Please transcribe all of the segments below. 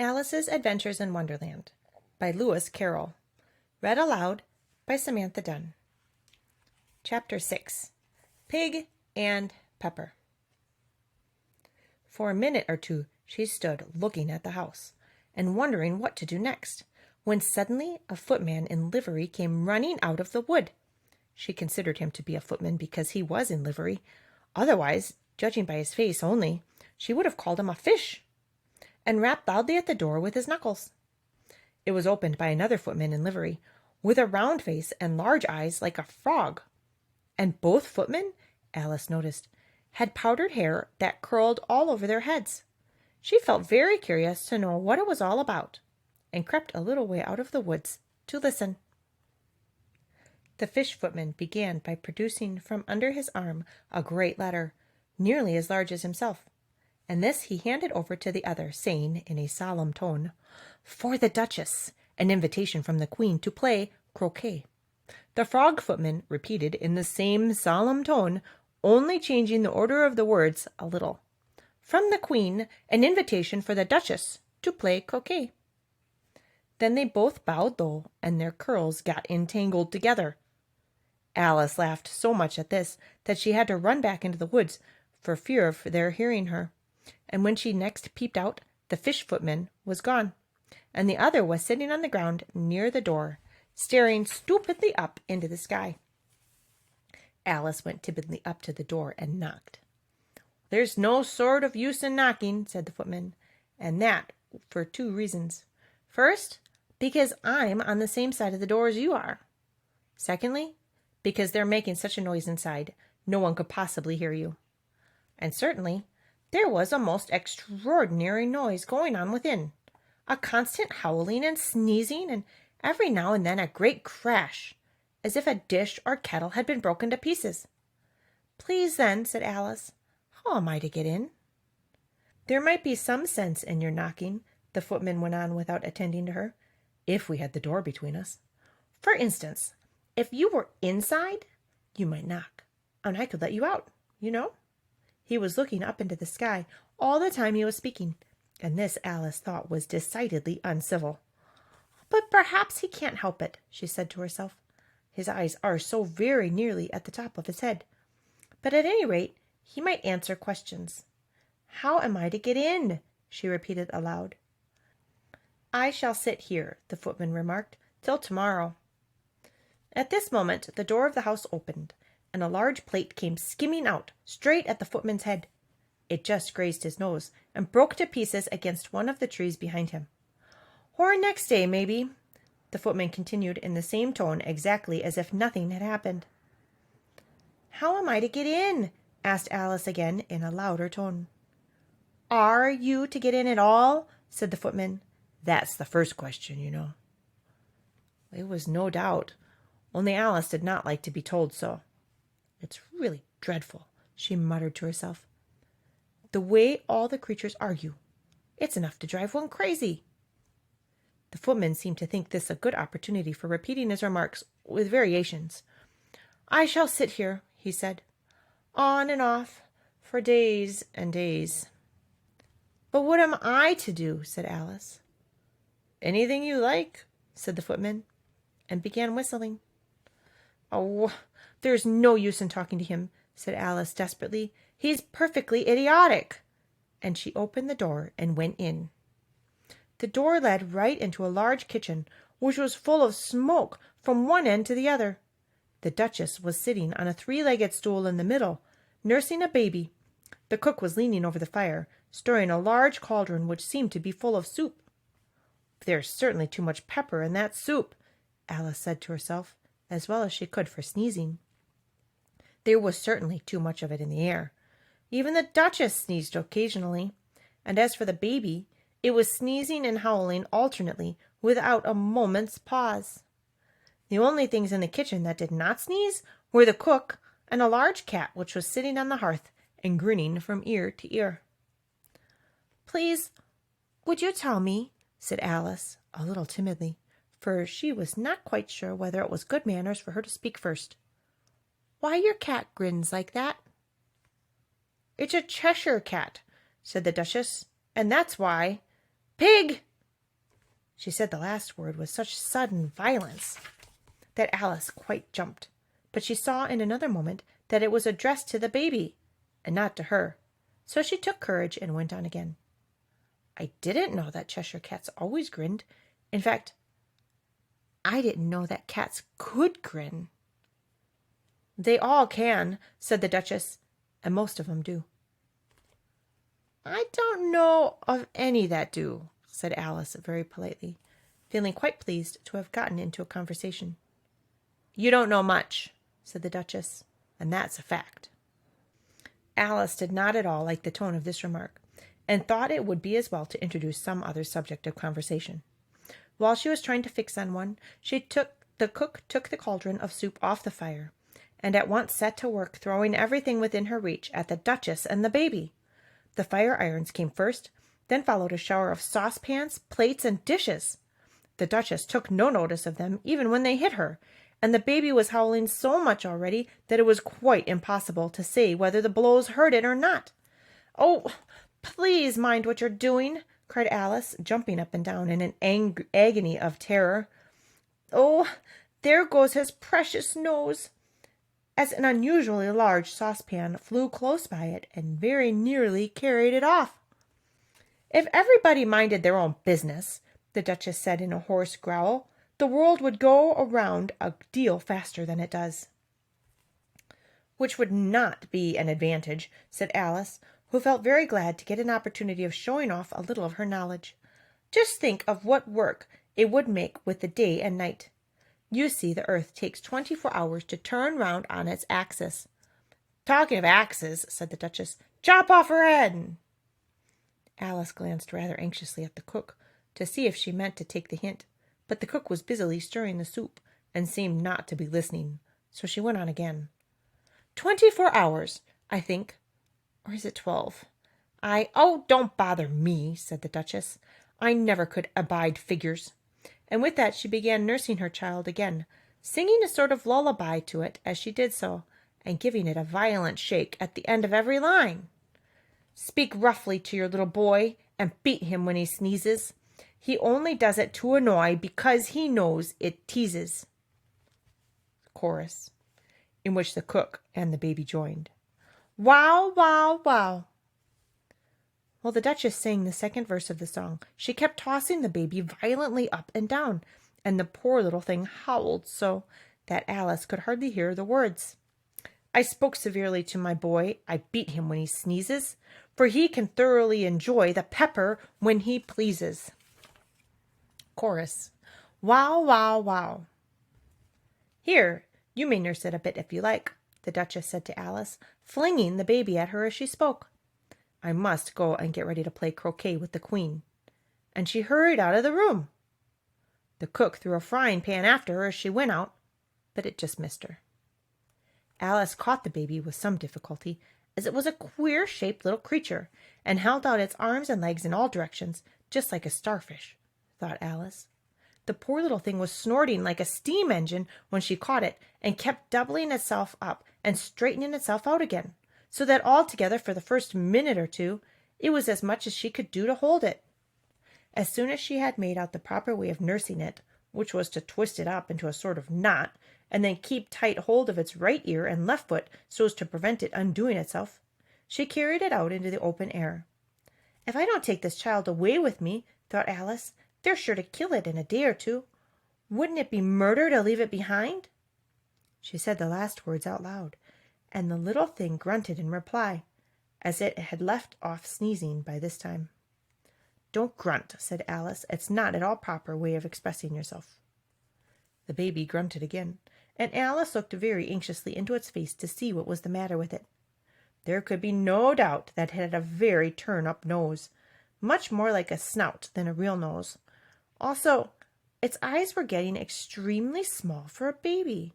Alice's Adventures in Wonderland by Lewis Carroll. Read aloud by Samantha Dunn. Chapter 6. Pig and Pepper. For a minute or two she stood looking at the house and wondering what to do next, when suddenly a footman in livery came running out of the wood. She considered him to be a footman because he was in livery. Otherwise, judging by his face only, she would have called him a fish, and rapped loudly at the door with his knuckles. It was opened by another footman in livery, with a round face and large eyes like a frog. And both footmen, Alice noticed, had powdered hair that curled all over their heads. She felt very curious to know what it was all about, and crept a little way out of the woods to listen. The fish footman began by producing from under his arm a great letter, nearly as large as himself, and this he handed over to the other, saying in a solemn tone, "For the Duchess, an invitation from the Queen to play croquet." The frog footman repeated in the same solemn tone, only changing the order of the words a little. "From the Queen, an invitation for the Duchess to play croquet." Then they both bowed low, and their curls got entangled together. Alice laughed so much at this that she had to run back into the woods for fear of their hearing her. And when she next peeped out, the fish footman was gone, and the other was sitting on the ground near the door, staring stupidly up into the sky. Alice went timidly up to the door and knocked. "There's no sort of use in knocking," said the footman, "and that for 2 reasons. First, because I'm on the same side of the door as you are. Secondly, because they're making such a noise inside, no one could possibly hear you. And certainly, there was a most extraordinary noise going on within, a constant howling and sneezing, and every now and then a great crash, as if a dish or kettle had been broken to pieces." "Please, then," said Alice, "how am I to get in?" "There might be some sense in your knocking," the footman went on without attending to her, "if we had the door between us. For instance, if you were inside, you might knock, and I could let you out, you know." He was looking up into the sky all the time he was speaking, and this Alice thought was decidedly uncivil. "But perhaps he can't help it," she said to herself. "His eyes are so very nearly at the top of his head. But at any rate, he might answer questions. How am I to get in?" she repeated aloud. "I shall sit here," the footman remarked, "till tomorrow." At this moment the door of the house opened, and a large plate came skimming out, straight at the footman's head. It just grazed his nose, and broke to pieces against one of the trees behind him. "Or next day, maybe," the footman continued in the same tone, exactly as if nothing had happened. "How am I to get in?" asked Alice again, in a louder tone. "Are you to get in at all?" said the footman. "That's the first question, you know." It was no doubt, only Alice did not like to be told so. "It's really dreadful," she muttered to herself. "The way all the creatures argue. It's enough to drive one crazy." The footman seemed to think this a good opportunity for repeating his remarks with variations. "I shall sit here," he said, "on and off, for days and days." "But what am I to do?" said Alice. "Anything you like," said the footman, and began whistling. "Oh, there's no use in talking to him," said Alice desperately. "He's perfectly idiotic." And she opened the door and went in. The door led right into a large kitchen, which was full of smoke from one end to the other. The Duchess was sitting on a 3-legged stool in the middle, nursing a baby. The cook was leaning over the fire, stirring a large cauldron which seemed to be full of soup. "There's certainly too much pepper in that soup," Alice said to herself, as well as she could for sneezing. There was certainly too much of it in the air. Even the Duchess sneezed occasionally, and as for the baby, it was sneezing and howling alternately without a moment's pause. The only things in the kitchen that did not sneeze were the cook and a large cat which was sitting on the hearth and grinning from ear to ear. "Please, would you tell me," said Alice, a little timidly, for she was not quite sure whether it was good manners for her to speak first, "why your cat grins like that?" "It's a Cheshire cat," said the Duchess, "and that's why." "Pig!" She said the last word with such sudden violence that Alice quite jumped, but she saw in another moment that it was addressed to the baby, and not to her, so she took courage and went on again. I didn't know that Cheshire cats always grinned. In fact, I didn't know that cats could grin. They all can, said the Duchess, and most of them do. I don't know of any that do, said Alice very politely, feeling quite pleased to have gotten into a conversation. You don't know much, said the Duchess, and that's a fact. Alice did not at all like the tone of this remark, and thought it would be as well to introduce some other subject of conversation. While she was trying to fix on one, the cook took the cauldron of soup off the fire, and at once set to work throwing everything within her reach at the Duchess and the baby. The fire irons came first, then followed a shower of saucepans, plates, and dishes. The Duchess took no notice of them, even when they hit her, and the baby was howling so much already that it was quite impossible to say whether the blows hurt it or not. Oh, please mind what you're doing, cried Alice, jumping up and down in an agony of terror. Oh, there goes his precious nose, as an unusually large saucepan flew close by it and very nearly carried it off. If everybody minded their own business, the Duchess said in a hoarse growl, the world would go around a deal faster than it does. Which would not be an advantage, said Alice, who felt very glad to get an opportunity of showing off a little of her knowledge. Just think of what work it would make with the day and night. You see, the earth takes 24 hours to turn round on its axis. Talking of axes, said the Duchess, chop off her head. Alice glanced rather anxiously at the cook to see if she meant to take the hint, but the cook was busily stirring the soup and seemed not to be listening, so she went on again. 24 hours, I think. Or is it 12? Oh, don't bother me, said the Duchess. I never could abide figures. And with that she began nursing her child again, singing a sort of lullaby to it as she did so, and giving it a violent shake at the end of every line. Speak roughly to your little boy, and beat him when he sneezes. He only does it to annoy, because he knows it teases. Chorus, in which the cook and the baby joined. Wow, wow, wow. While the Duchess sang the second verse of the song, she kept tossing the baby violently up and down, and the poor little thing howled so that Alice could hardly hear the words. I spoke severely to my boy, I beat him when he sneezes, for he can thoroughly enjoy the pepper when he pleases. Chorus. Wow, wow, wow. Here, you may nurse it a bit if you like, the Duchess said to Alice, flinging the baby at her as she spoke. I must go and get ready to play croquet with the Queen. And she hurried out of the room. The cook threw a frying pan after her as she went out, but it just missed her. Alice caught the baby with some difficulty, as it was a queer-shaped little creature, and held out its arms and legs in all directions, just like a starfish, thought Alice. The poor little thing was snorting like a steam engine when she caught it, and kept doubling itself up and straightening itself out again, so that altogether for the first minute or two it was as much as she could do to hold it. As soon as she had made out the proper way of nursing it, which was to twist it up into a sort of knot, and then keep tight hold of its right ear and left foot so as to prevent it undoing itself, she carried it out into the open air. If I don't take this child away with me, thought Alice, they're sure to kill it in a day or two. Wouldn't it be murder to leave it behind? She said the last words out loud, and the little thing grunted in reply, as it had left off sneezing by this time. Don't grunt, said Alice. It's not at all proper way of expressing yourself. The baby grunted again, and Alice looked very anxiously into its face to see what was the matter with it. There could be no doubt that it had a very turn-up nose, much more like a snout than a real nose. Also, its eyes were getting extremely small for a baby,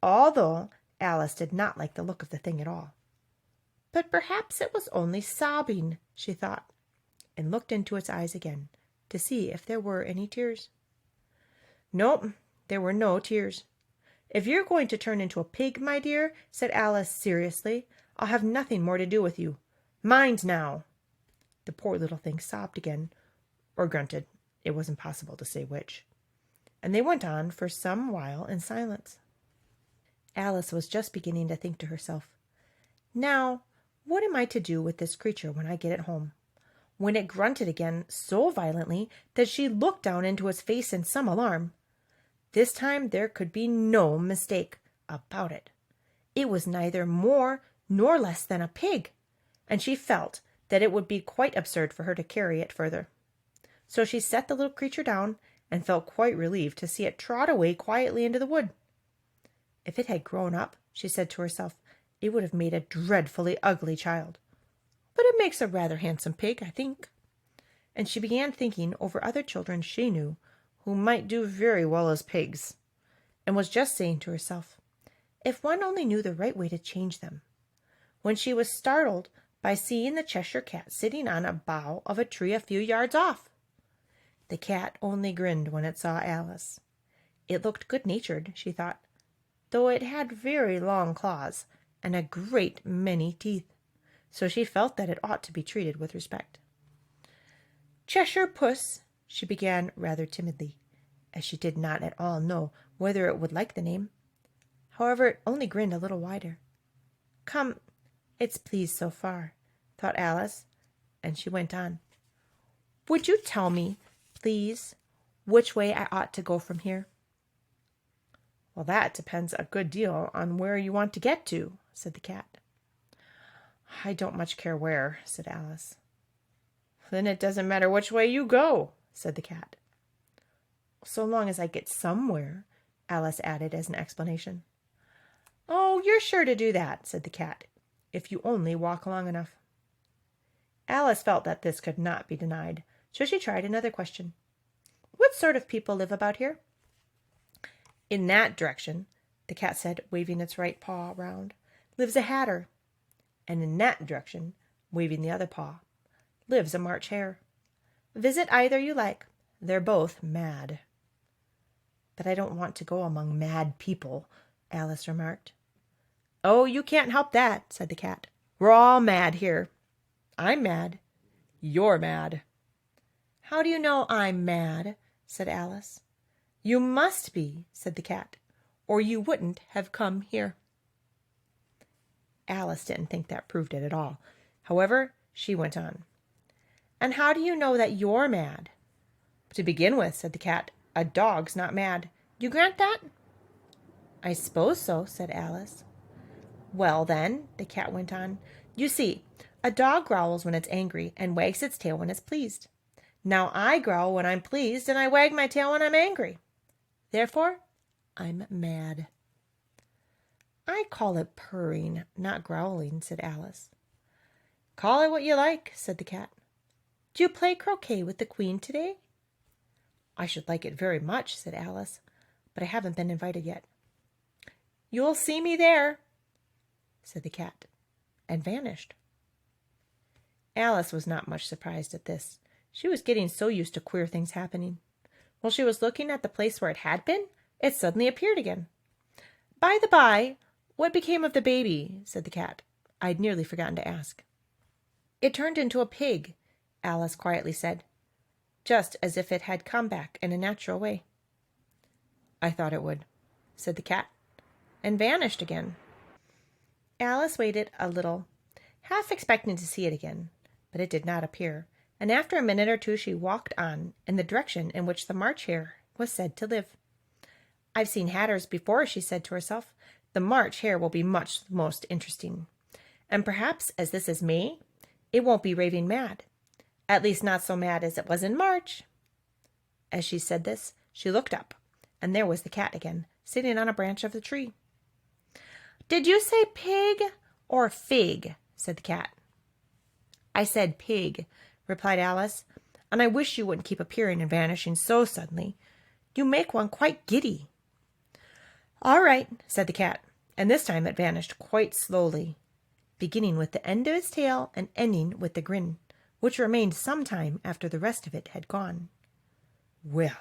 although Alice did not like the look of the thing at all. But perhaps it was only sobbing, she thought, and looked into its eyes again to see if there were any tears. Nope, there were no tears. If you're going to turn into a pig, my dear, said Alice seriously, I'll have nothing more to do with you. Mind now. The poor little thing sobbed again, or grunted, It was impossible to say which. And they went on for some while in silence. Alice was just beginning to think to herself, "Now, what am I to do with this creature when I get it home?" when it grunted again so violently that she looked down into its face in some alarm. This time there could be no mistake about it. It was neither more nor less than a pig, and she felt that it would be quite absurd for her to carry it further. So she set the little creature down and felt quite relieved to see it trot away quietly into the wood. If it had grown up, she said to herself, it would have made a dreadfully ugly child. But it makes a rather handsome pig, I think. And she began thinking over other children she knew who might do very well as pigs, and was just saying to herself, if one only knew the right way to change them, when she was startled by seeing the Cheshire Cat sitting on a bough of a tree a few yards off. The cat only grinned when it saw Alice. It looked good-natured, she thought, though it had very long claws and a great many teeth, so she felt that it ought to be treated with respect. Cheshire Puss, she began rather timidly, as she did not at all know whether it would like the name. However, it only grinned a little wider. Come, it's pleased so far, thought Alice, and she went on. Would you tell me, please, which way I ought to go from here? Well, that depends a good deal on where you want to get to, said the cat. I don't much care where, said Alice. Then it doesn't matter which way you go, said the cat. So long as I get somewhere, Alice added as an explanation. Oh, you're sure to do that, said the cat, if you only walk long enough. Alice felt that this could not be denied, so she tried another question. What sort of people live about here? In that direction, the cat said, waving its right paw round, lives a hatter. And in that direction, waving the other paw, lives a March hare. Visit either you like. They're both mad. But I don't want to go among mad people, Alice remarked. Oh, you can't help that, said the cat. We're all mad here. I'm mad. You're mad. How do you know I'm mad? Said Alice. You must be, said the cat, or you wouldn't have come here. Alice didn't think that proved it at all. However, she went on. And how do you know that you're mad? To begin with, said the cat, a dog's not mad. You grant that? I suppose so, said Alice. Well, then, the cat went on, you see, a dog growls when it's angry and wags its tail when it's pleased. Now I growl when I'm pleased and I wag my tail when I'm angry. Therefore, I'm mad. I call it purring, not growling, said Alice. Call it what you like, said the cat. Do you play croquet with the Queen today? I should like it very much, said Alice, but I haven't been invited yet. You'll see me there, said the cat, and vanished. Alice was not much surprised at this. She was getting so used to queer things happening. While she was looking at the place where it had been, it suddenly appeared again. By the by, what became of the baby? Said the cat. I'd nearly forgotten to ask. It turned into a pig, Alice quietly said, just as if it had come back in a natural way. I thought it would, said the cat, and vanished again. Alice waited a little, half expecting to see it again, but it did not appear, and after a minute or two she walked on in the direction in which the March hare was said to live. I've seen hatters before, she said to herself. The March hare will be much most interesting. And perhaps, as this is May, it won't be raving mad. At least not so mad as it was in March. As she said this, she looked up, and there was the cat again, sitting on a branch of the tree. Did you say pig or fig? Said the cat. I said pig, replied Alice, and I wish you wouldn't keep appearing and vanishing so suddenly. You make one quite giddy. All right, said the cat, and this time it vanished quite slowly, beginning with the end of its tail and ending with the grin, which remained some time after the rest of it had gone. Well,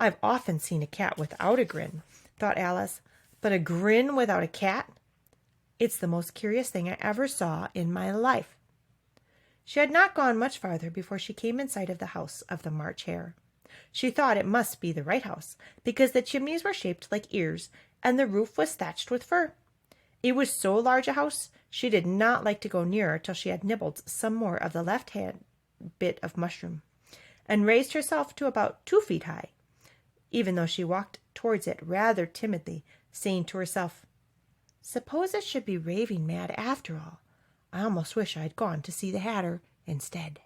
I've often seen a cat without a grin, thought Alice, but a grin without a cat? It's the most curious thing I ever saw in my life. She had not gone much farther before she came in sight of the house of the March hare. She thought it must be the right house, because the chimneys were shaped like ears, and the roof was thatched with fur. It was so large a house, she did not like to go nearer till she had nibbled some more of the left-hand bit of mushroom, and raised herself to about 2 feet high, even though she walked towards it rather timidly, saying to herself, "Suppose it should be raving mad after all. I almost wish I had gone to see the Hatter instead."